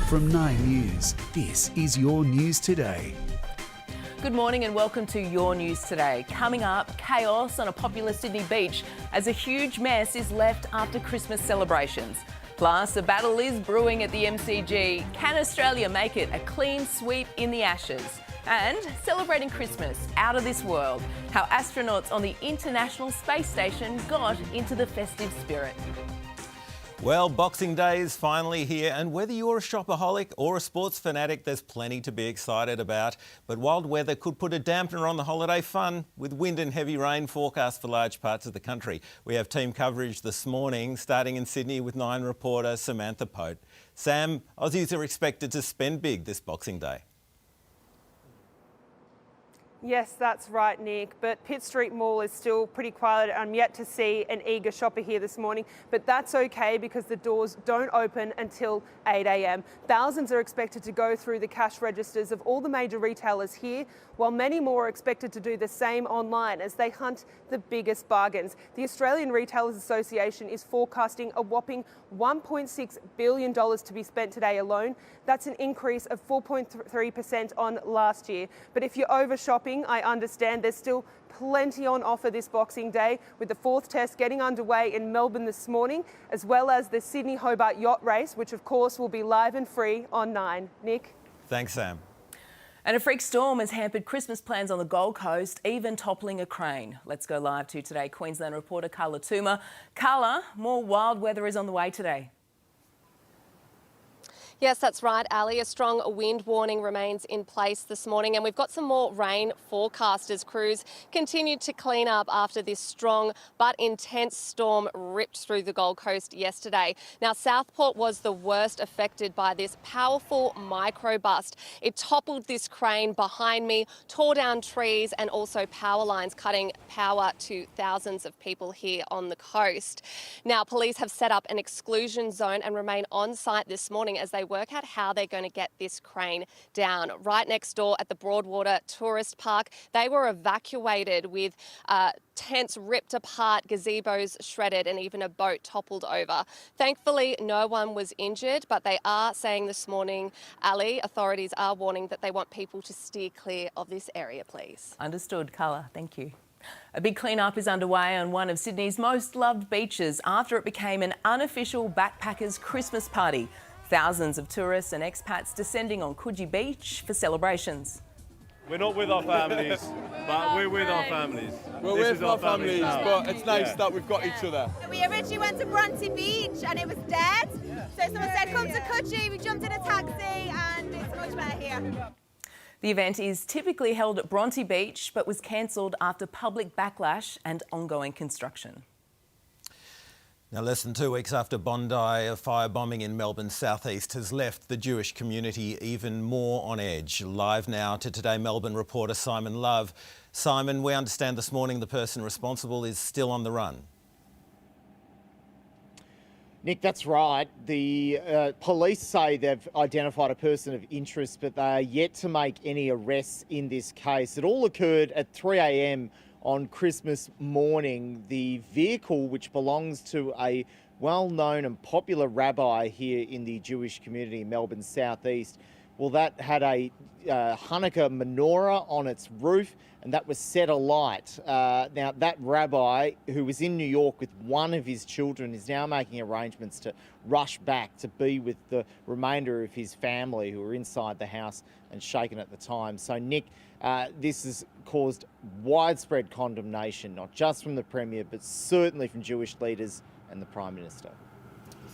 From 9 News, this is your news today. Good morning and welcome to Your News Today. Coming up, chaos on a popular Sydney beach as a huge mess is left after Christmas celebrations. Plus, a battle is brewing at the MCG. Can Australia make it a clean sweep in the Ashes? And celebrating Christmas out of this world, how astronauts on the International Space Station got into the festive spirit. Well, Boxing Day is finally here, and whether you're a shopaholic or a sports fanatic, there's plenty to be excited about. But wild weather could put a dampener on the holiday fun, with wind and heavy rain forecast for large parts of the country. We have team coverage this morning, starting in Sydney with 9 reporter Samantha Pote. Sam, Aussies are expected to spend big this Boxing Day. Yes, that's right, Nick. But Pitt Street Mall is still pretty quiet. I'm yet to see an eager shopper here this morning, but that's okay because the doors don't open until 8 a.m. Thousands are expected to go through the cash registers of all the major retailers here, while many more are expected to do the same online as they hunt the biggest bargains. The Australian Retailers Association is forecasting a whopping $1.6 billion to be spent today alone. That's an increase of 4.3% on last year. But if you're over shopping, I understand there's still plenty on offer this Boxing Day, with the 4th test getting underway in Melbourne this morning, as well as the Sydney Hobart Yacht Race, which of course will be live and free on 9. Nick? Thanks, Sam. And a freak storm has hampered Christmas plans on the Gold Coast, even toppling a crane. Let's go live to Today Queensland reporter Carla Toomer. Carla, more wild weather is on the way today. Yes, that's right, Ali. A strong wind warning remains in place this morning, and we've got some more rain forecast as crews continued to clean up after this strong but intense storm ripped through the Gold Coast yesterday. Now, Southport was the worst affected by this powerful microbust. It toppled this crane behind me, tore down trees and also power lines, cutting power to thousands of people here on the coast. Now, police have set up an exclusion zone and remain on site this morning as they work out how they're going to get this crane down. Right next door at the Broadwater Tourist Park, they were evacuated with tents ripped apart, gazebos shredded and even a boat toppled over. Thankfully, no one was injured, but they are saying this morning, Ali, authorities are warning that they want people to steer clear of this area, please. Understood, Carla. Thank you. A big clean-up is underway on one of Sydney's most loved beaches after it became an unofficial backpackers' Christmas party. Thousands of tourists and expats descending on Coogee Beach for celebrations. We're not with our families, but we're with our families. We're with our families, but it's nice that we've got each other. We originally went to Coogee Beach and it was dead. So someone said, come to Coogee, we jumped in a taxi and it's much better here. The event is typically held at Bronte Beach, but was cancelled after public backlash and ongoing construction. Now, less than 2 weeks after Bondi, a firebombing in Melbourne's southeast has left the Jewish community even more on edge. Live now to Today Melbourne reporter Simon Love. Simon, we understand this morning the person responsible is still on the run. Nick, that's right. The police say they've identified a person of interest, but they are yet to make any arrests in this case. It all occurred at 3 a.m. on Christmas morning. The vehicle, which belongs to a well-known and popular rabbi here in the Jewish community in Melbourne's southeast, well, that had a Hanukkah menorah on its roof, and that was set alight. Now, that rabbi, who was in New York with one of his children, is now making arrangements to rush back to be with the remainder of his family who were inside the house and shaken at the time. So, Nick, this has caused widespread condemnation, not just from the Premier, but certainly from Jewish leaders and the Prime Minister.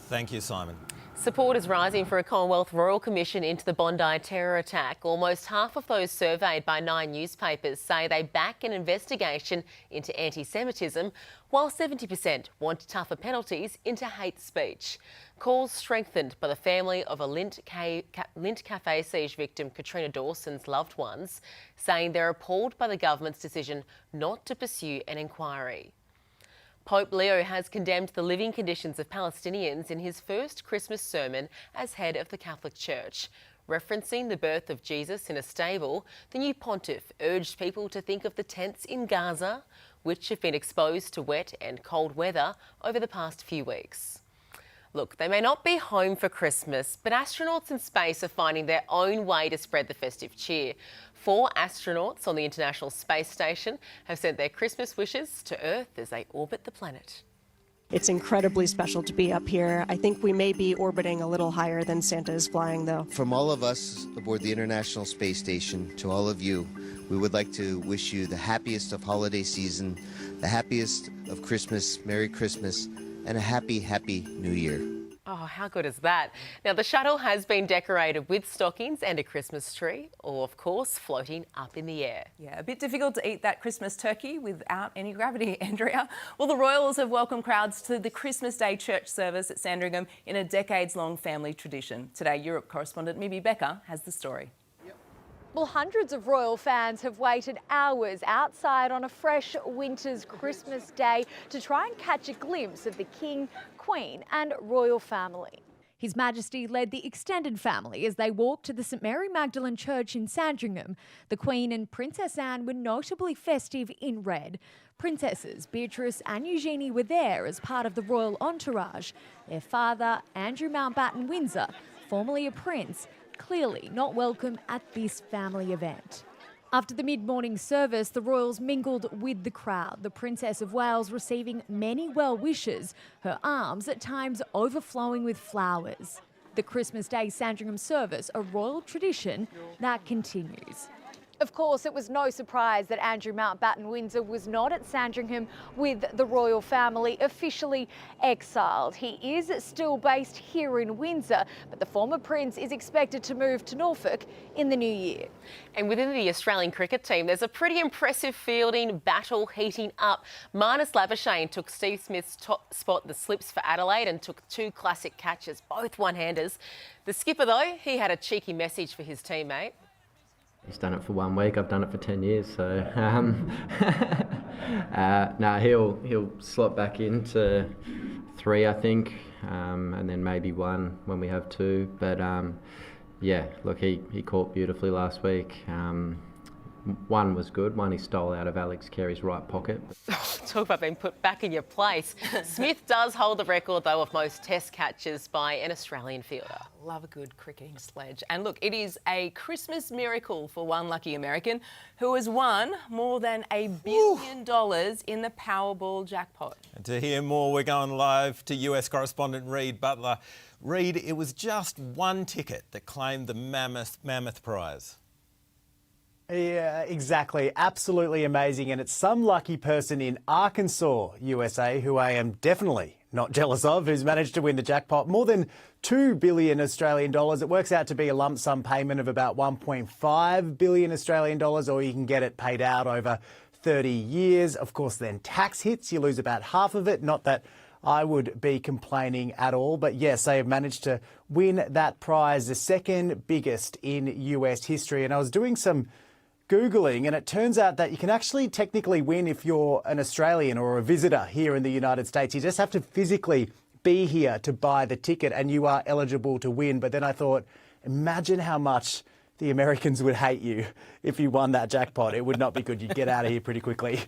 Thank you, Simon. Support is rising for a Commonwealth Royal Commission into the Bondi terror attack. Almost half of those surveyed by 9 newspapers say they back an investigation into anti-Semitism, while 70% want tougher penalties into hate speech. Calls strengthened by the family of a Lindt Cafe siege victim Katrina Dawson's loved ones, saying they're appalled by the government's decision not to pursue an inquiry. Pope Leo has condemned the living conditions of Palestinians in his first Christmas sermon as head of the Catholic Church. Referencing the birth of Jesus in a stable, the new pontiff urged people to think of the tents in Gaza, which have been exposed to wet and cold weather over the past few weeks. Look, they may not be home for Christmas, but astronauts in space are finding their own way to spread the festive cheer. 4 astronauts on the International Space Station have sent their Christmas wishes to Earth as they orbit the planet. It's incredibly special to be up here. I think we may be orbiting a little higher than Santa is flying, though. From all of us aboard the International Space Station to all of you, we would like to wish you the happiest of holiday season, the happiest of Christmas, Merry Christmas, and a happy, happy New Year. Oh, how good is that? Now, the shuttle has been decorated with stockings and a Christmas tree, all, of course, floating up in the air. Yeah, a bit difficult to eat that Christmas turkey without any gravity, Andrea. Well, the Royals have welcomed crowds to the Christmas Day church service at Sandringham in a decades-long family tradition. Today, Europe correspondent Mibby Becker has the story. Well, hundreds of royal fans have waited hours outside on a fresh winter's Christmas day to try and catch a glimpse of the King, Queen and royal family. His Majesty led the extended family as they walked to the St Mary Magdalene Church in Sandringham. The Queen and Princess Anne were notably festive in red. Princesses Beatrice and Eugenie were there as part of the royal entourage. Their father, Andrew Mountbatten Windsor, formerly a prince, clearly not welcome at this family event. After the mid-morning service, the royals mingled with the crowd, the Princess of Wales receiving many well wishes, her arms at times overflowing with flowers. The Christmas Day Sandringham service, a royal tradition that continues. Of course, it was no surprise that Andrew Mountbatten Windsor was not at Sandringham with the royal family, officially exiled. He is still based here in Windsor, but the former prince is expected to move to Norfolk in the new year. And within the Australian cricket team, there's a pretty impressive fielding battle heating up. Marnus Labuschagne took Steve Smith's top spot, the slips for Adelaide, and took 2 classic catches, both one-handers. The skipper, though, he had a cheeky message for his teammate. He's done it for 1 week. I've done it for 10 years. So, he'll slot back into 3, I think, and then maybe 1 when we have 2. But yeah, look, he caught beautifully last week. 1 was good. 1 he stole out of Alex Carey's right pocket. Talk about being put back in your place. Smith does hold the record, though, of most test catches by an Australian fielder. Love a good cricketing sledge. And look, it is a Christmas miracle for one lucky American who has won more than $1 billion in the Powerball jackpot. And to hear more, we're going live to US correspondent Reid Butler. Reid, it was just 1 ticket that claimed the mammoth prize. Yeah, exactly. Absolutely amazing. And it's some lucky person in Arkansas, USA, who I am definitely not jealous of, who's managed to win the jackpot. More than 2 billion Australian dollars. It works out to be a lump sum payment of about 1.5 billion Australian dollars, or you can get it paid out over 30 years. Of course, then tax hits. You lose about half of it. Not that I would be complaining at all. But yes, they have managed to win that prize, the second biggest in US history. And I was doing some Googling, and it turns out that you can actually technically win if you're an Australian or a visitor here in the United States. You just have to physically be here to buy the ticket and you are eligible to win. But then I thought, imagine how much the Americans would hate you if you won that jackpot. It would not be good. You'd get out of here pretty quickly.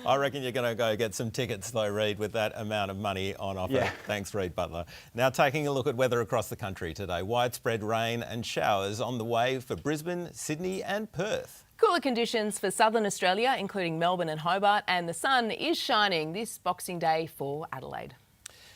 I reckon you're going to go get some tickets though, Reid, with that amount of money on offer. Yeah. Thanks, Reid Butler. Now taking a look at weather across the country today. Widespread rain and showers on the way for Brisbane, Sydney and Perth. Cooler conditions for southern Australia, including Melbourne and Hobart, and the sun is shining this Boxing Day for Adelaide.